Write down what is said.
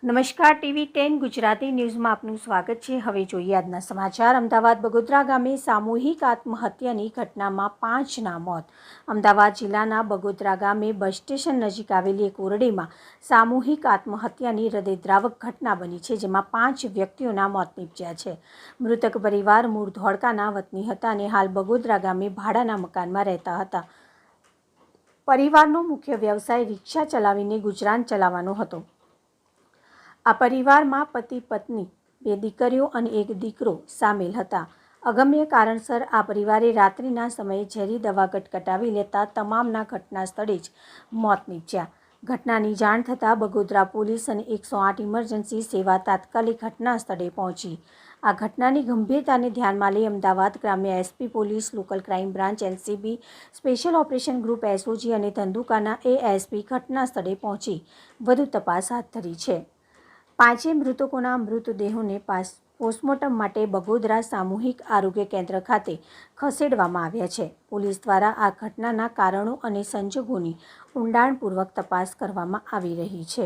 નમસ્કાર, ટીવી 10 ગુજરાતી ન્યૂઝમાં આપનું સ્વાગત છે। હવે જોઈએ આજના સમાચાર। અમદાવાદ બગોદરા ગામે સામૂહિક આત્મહત્યાની ઘટનામાં 5ના મોત। અમદાવાદ જિલ્લાના બગોદરા ગામે બસ સ્ટેશન નજીક આવેલી એક ઓરડીમાં સામૂહિક આત્મહત્યાની હૃદયદ્રાવક ઘટના બની છે, જેમાં 5 વ્યક્તિઓના મોત નીપજ્યા છે। મૃતક પરિવાર મૂળ ધોળકાના વતની હતા અને હાલ બગોદરા ગામે ભાડાના મકાનમાં રહેતા હતા। પરિવારનો મુખ્ય વ્યવસાય રિક્ષા ચલાવીને ગુજરાન ચલાવવાનો હતો। આ પરિવારમાં પતિ પત્ની, 2 દીકરીઓ અને 1 દીકરો સામેલ હતા। અગમ્ય કારણસર આ પરિવારે રાત્રિના સમયે ઝેરી દવા ગટગટાવી લેતા તમામના ઘટના સ્થળે જ મોત નીપજ્યા। ઘટનાની જાણ થતાં બગોદરા પોલીસ અને 108 ઇમરજન્સી સેવા તાત્કાલિક ઘટના સ્થળે પહોંચી। આ ઘટનાની ગંભીરતાને ધ્યાનમાં લઈ અમદાવાદ ગ્રામ્ય SP police, local crime branch LCB, special operation group SOG અને ધંધુકાના એએસપી ઘટના સ્થળે પહોંચી વધુ તપાસ હાથ ધરી છે। 5 મૃતકોના મૃતદેહોને પોસ્ટમોર્ટમ માટે બગોદરા સામૂહિક આરોગ્ય કેન્દ્ર ખાતે ખસેડવામાં આવ્યા છે। પોલીસ દ્વારા આ ઘટનાના કારણો અને સંજોગોની ઊંડાણપૂર્વક તપાસ કરવામાં આવી રહી છે।